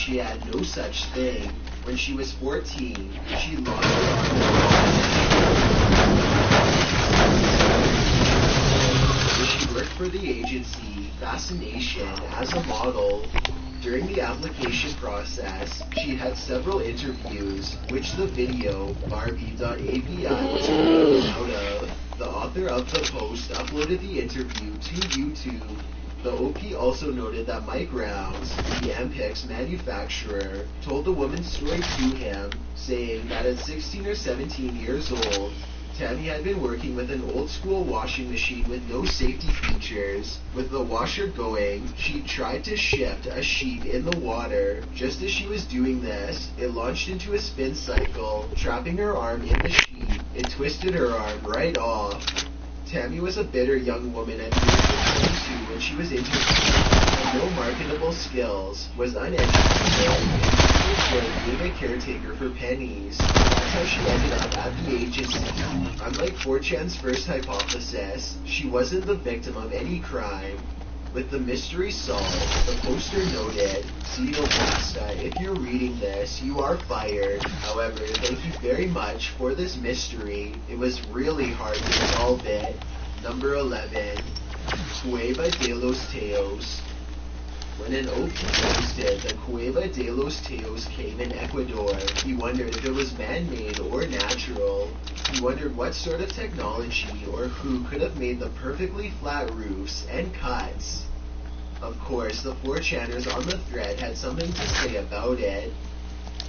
she had no such thing. When she was 14, she lost her she worked for the agency Fascination as a model. During the application process, she had several interviews, which the video Barbie.avi was pulled out of. The author of the post uploaded the interview to YouTube. The OP also noted that Mike Rounds, the MPix manufacturer, told the woman's story to him, saying that at 16 or 17 years old, Tammy had been working with an old-school washing machine with no safety features. With the washer going, she tried to shift a sheet in the water. Just as she was doing this, it launched into a spin cycle, trapping her arm in the sheet. It twisted her arm right off. Tammy was a bitter young woman at the age of 22 when she was interviewed, had no marketable skills, was uneducated, and being a caretaker for pennies. That's how she ended up at the agency. Unlike 4chan's first hypothesis, she wasn't the victim of any crime. With the mystery solved, the poster noted, CEO Pasta, if you're reading this, you are fired. However, thank you very much for this mystery. It was really hard to solve it. Number 11, Cueva de los Teos. When an OP posted the Cueva de los Teos cave in Ecuador, he wondered if it was man-made or natural. He wondered what sort of technology or who could have made the perfectly flat roofs and cuts. Of course, the 4chaners on the thread had something to say about it.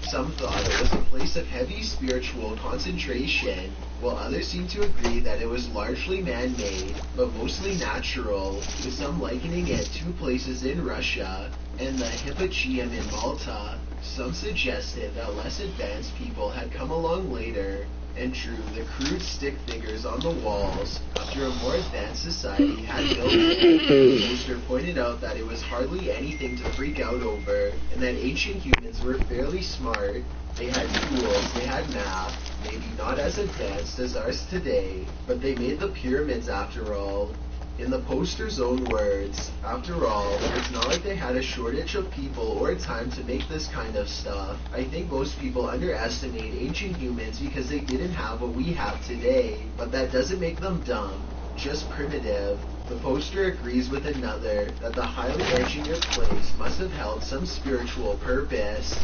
Some thought it was a place of heavy spiritual concentration, while others seemed to agree that it was largely man-made, but mostly natural, with some likening it to places in Russia and the Hippocæum in Malta. Some suggested that less advanced people had come along later and drew the crude stick figures on the walls after a more advanced society had built it. The poster pointed out that it was hardly anything to freak out over, and that ancient humans were fairly smart. They had tools, they had math, maybe not as advanced as ours today, but they made the pyramids after all. In the poster's own words, after all, it's not like they had a shortage of people or time to make this kind of stuff. I think most people underestimate ancient humans because they didn't have what we have today, but that doesn't make them dumb, just primitive. The poster agrees with another that the highly engineered place must have held some spiritual purpose.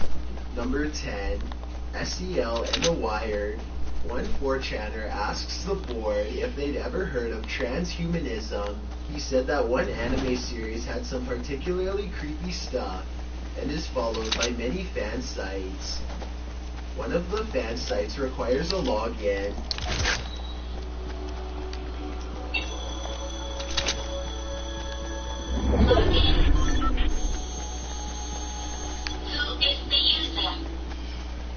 Number 10, SEL and the Wired. One 4chaner asks the board if they'd ever heard of transhumanism. He said that one anime series had some particularly creepy stuff, and is followed by many fan sites. One of the fan sites requires a login. Who is the user?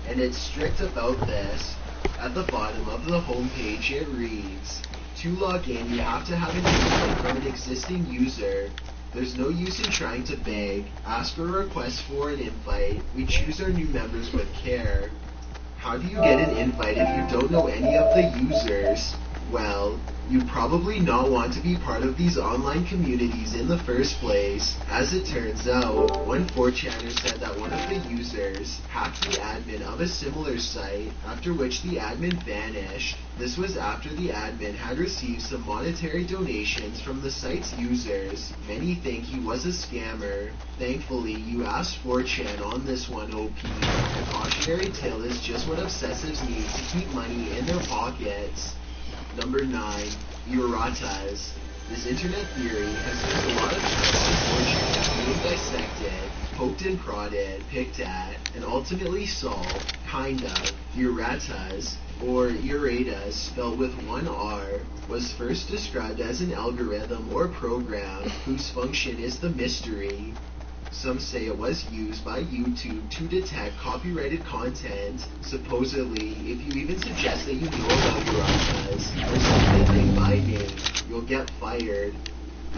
And it's strict about this. At the bottom of the homepage it reads, to log in you have to have an invite from an existing user. There's no use in trying to beg, ask for a request for an invite. We choose our new members with care. How do you get an invite if you don't know any of the users? Well, you'd probably not want to be part of these online communities in the first place. As it turns out, one 4chaner said that one of the users hacked the admin of a similar site, after which the admin vanished. This was after the admin had received some monetary donations from the site's users. Many think he was a scammer. Thankfully, you asked 4chan on this one, OP. The cautionary tale is just what obsessives need to keep money in their pockets. Number 9, Uratas. This internet theory has spent a lot of time on 4chan being dissected, poked and prodded, picked at, and ultimately solved, kind of. Uratas, or Uratas spelled with one R, was first described as an algorithm or program whose function is the mystery. Some say it was used by YouTube to detect copyrighted content. Supposedly, if you even suggest that you know about Uratas, or something by name, you'll get fired.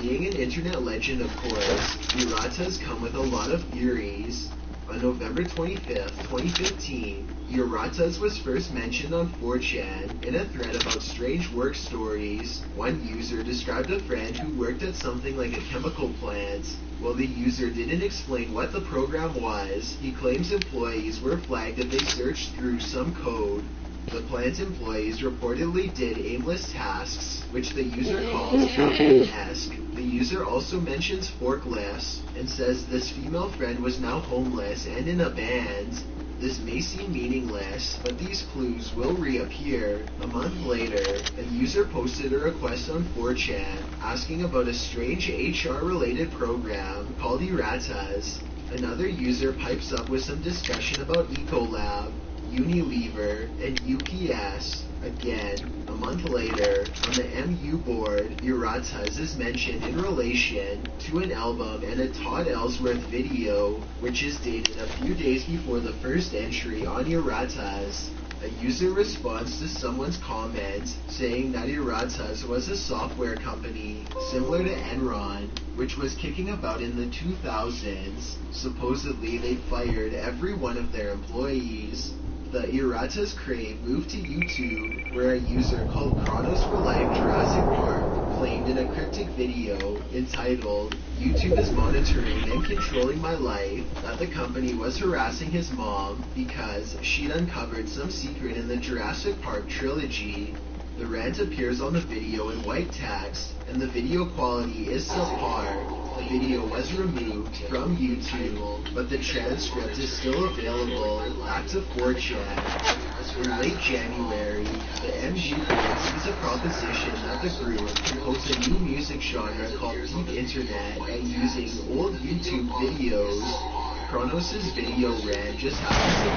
Being an internet legend, of course, Uratas come with a lot of theories. On November 25th, 2015, Uratas was first mentioned on 4chan in a thread about strange work stories. One user described a friend who worked at something like a chemical plant. While the user didn't explain what the program was, he claims employees were flagged if they searched through some code. The plant's employees reportedly did aimless tasks, which the user calls Kafka-esque. The user also mentions forklifts and says this female friend was now homeless and in a band. This may seem meaningless, but these clues will reappear. A month later, a user posted a request on 4chan asking about a strange HR-related program called Eratas. Another user pipes up with some discussion about Ecolab, Unilever, and UPS. Again, a month later, on the MU board, Eratas is mentioned in relation to an album and a Todd Ellsworth video, which is dated a few days before the first entry on Eratas. A user responds to someone's comment saying that Eratas was a software company similar to Enron, which was kicking about in the 2000s. Supposedly, they fired every one of their employees. The Eratas crave moved to YouTube, where a user called Chronos for Life Jurassic Park claimed in a cryptic video entitled "YouTube is monitoring and controlling my life" that the company was harassing his mom because she'd uncovered some secret in the Jurassic Park trilogy. The rant appears on the video in white text, and the video quality is subpar. The video was removed from YouTube, but the transcript is still available back to 4chan. In late January, the MG board sees a proposition that the group can host a new music genre called Deep Internet and using old YouTube videos. Chronos' video rant just happens to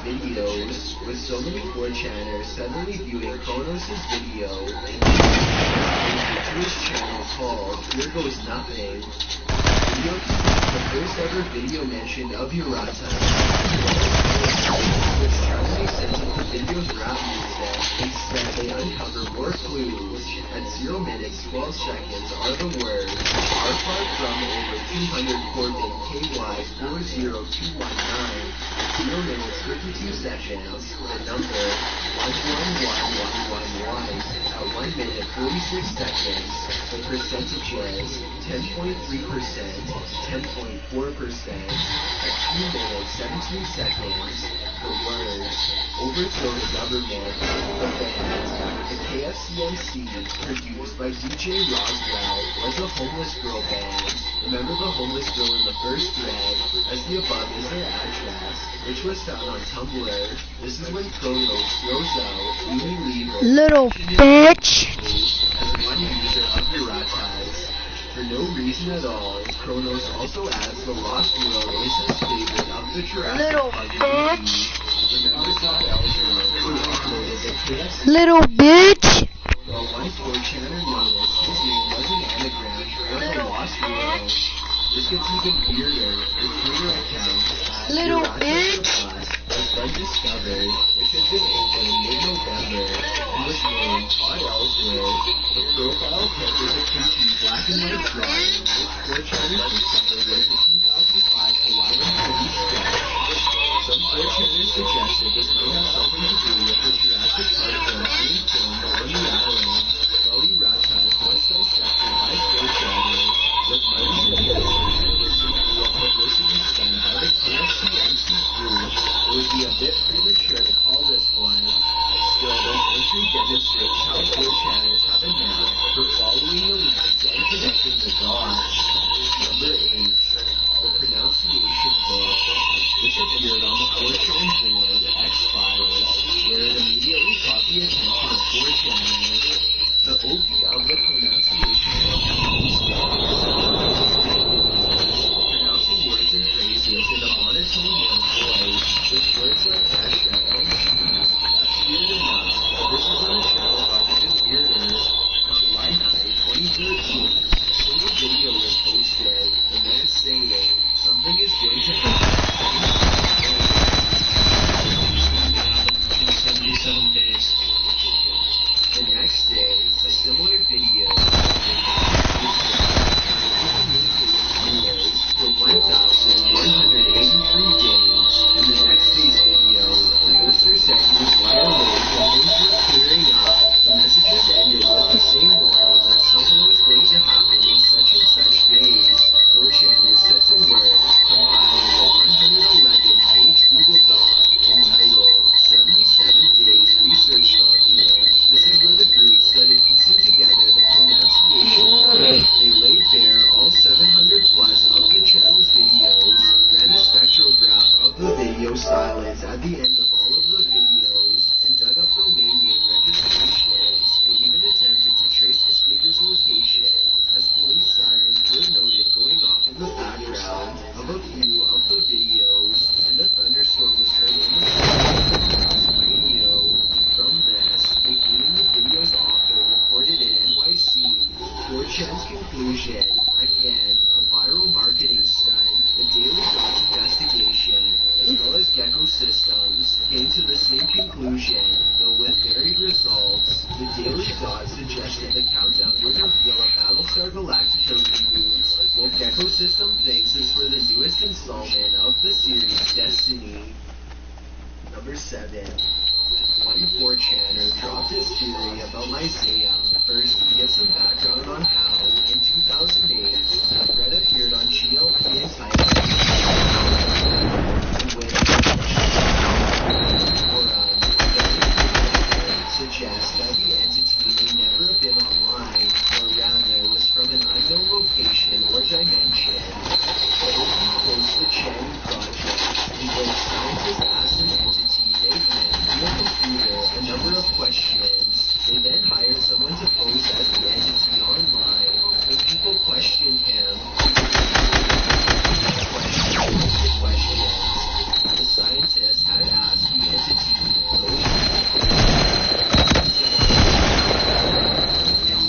be these videos, with so many 4chaners suddenly viewing Chronos' video and to his channel called Here Goes Nothing. The video contains the first ever video mention of Eratas, which tries to make sense of the video's rap music. Instead, they uncover more clues. At 0 minutes 12 seconds are the words archived from over 204-bit KY40219. 0 minutes 52 seconds, the number 111111. At 1 minute 46 seconds, the percentages 10.3%, 10.4%. At 2 minutes 17 seconds, the words overthrow the government, the band. The KFCMC, produced by DJ Roswell, was a homeless girl band. Remember the homeless girl in the first thread, as the above is their address, which was found on Tumblr. This is when Chronos throws out Unilever little bitch as one user of Eratas. For no reason at all, Chronos also adds the Lost World is his favorite of the Jurassic little Park bitch movies. Remember Todd Ellsworth who uploaded the KFC little bitch while one 4chaner noticed his name was an anagram for the Lost World. This gets even weirder. The Twitter account little Eratas bitch has been discovered, which had been opened mid-November and was named Todd Ellsworth. The profile pic is a creepy black and white drawing, which 4chaners discovered was the 2005 Hawaiian police sketch. Some 4chaners suggested this might have something to do with the Jurassic Park film being filmed on the island. While Eratas was dissected by 4chaners, with money listened to a publicity stunt by the KFCMC group, it would be a bit premature to call this one. Still, this entry demonstrates how 4chaners have a knack for following the leads and connecting the dots. Number 8. The pronunciation book, which appeared on the 4chan board X-Files, where it immediately caught the attention of 4chaners. The OP of the pronunciation book pronouncing words and phrases in a monotone male voice, with words like Russia and China. That's weird enough, but this is on a channel got even weirder. On July 9, 2013, a single video was posted, the man saying, "Something is going to happen." 77 days. The next day, a similar video conclusion, though with varied results. The Daily Dot suggested the countdown would reveal a Battlestar Galactica reboot, while Gecko System thinks it's for the newest installment of the series Destiny. Number 7. One 4chaner dropped his theory about Lyceum. First, he gives some background on how, in 2008, a thread appeared on GLP entitled suggests that the entity may never have been online, or rather was from an unknown location or dimension. The open close the Channing Project, in which scientists asked an entity they met via computer a number of questions. They then hired someone to pose as the entity online. When people questioned him, the scientists had asked the entity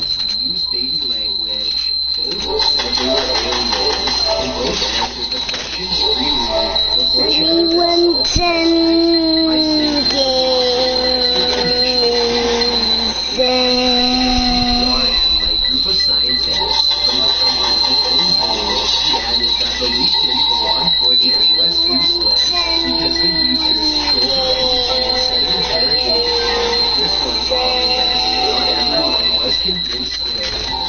to use baby language. Both said they were aliens, and both answered the questions freely. The fortune group of scientists from the company's own goal, he added that the leaked info on 4chan was useless because the users controlled the entity instead of interrogating them. This was wrong, yes, not everyone was convinced with.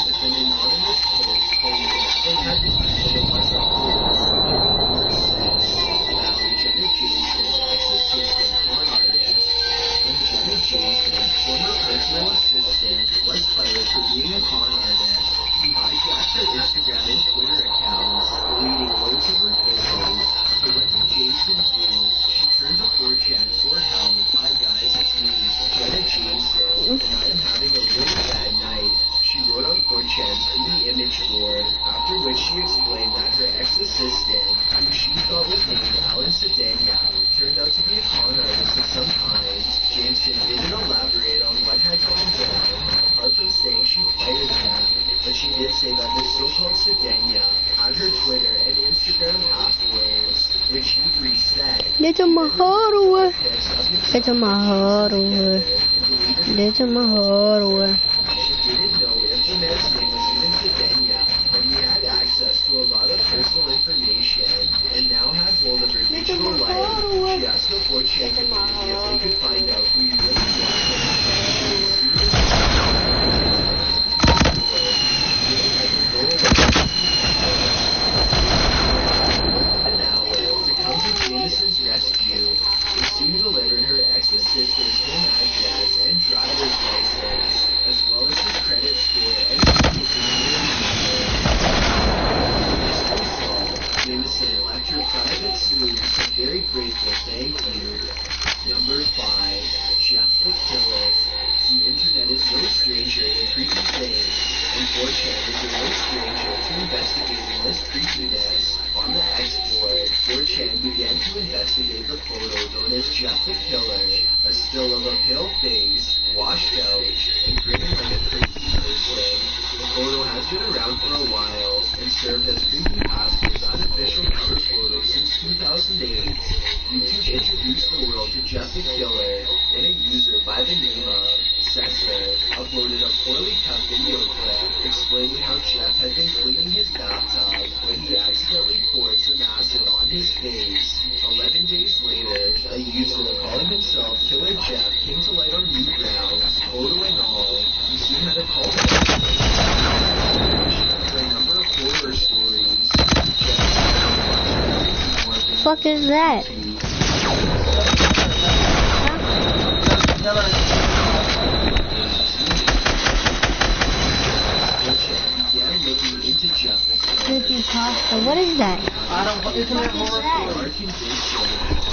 If an anonymous post claimed that they had the info that was uploaded, Jenna Jameson, ex-assistant for an artist. When Jenna Jameson, former personal assistant, was fired for being a con artist, he hijacked her Instagram and Twitter accounts, deleting loads of her photos. So what did Jameson do? She turned to 4chan for help. Hi guys, it's me, Jenna Jameson, and I'm having a really bad night. She wrote on 4chan's free image board, after which she explained that her ex-assistant, who she thought was named Alan Sedania, turned out to be a con artist of some kind. Jameson didn't elaborate on what had gone down, apart from saying she fired him, but she did say that the so-called Sedania had her Twitter and Instagram passwords, which he'd reset. Deixa uma horror. Deixa uma horror. Deixa uma horror. She didn't know if the man's name was even Sedania, but he had access to a lot of personal information, and now had hold of her digital life. She asked the 4chan community if they could find out who he really Jameson's rescue, they soon delivered her ex-assistant's home address and driver's license, as well as his credit score and Jameson left her private sleuth a very grateful thank you. Number 5. Jeff the Killer. The internet is no stranger to creepy things, and 4chan is no stranger to investigating this creepiness. On the X-board, 4chan began to investigate the photo known as Jeff the Killer, a still of a pale face, washed out, and grinning like a crazy person. The photo has been around for a while, and served as creepypasta's unofficial cover photo since 2008. YouTube introduced the world to Jeff the Killer, and a user by the name of Cesar uploaded a poorly cut video clip explaining how Jeff had been cleaning his bathtub when he accidentally poured some acid on his face. 11 days later, a user calling himself Killer Jeff came to light on new ground, photo and all. He soon had a call for a number of horror stories. Fuck is that? Creepy pasta. What is that? I don't. Isn't it horror?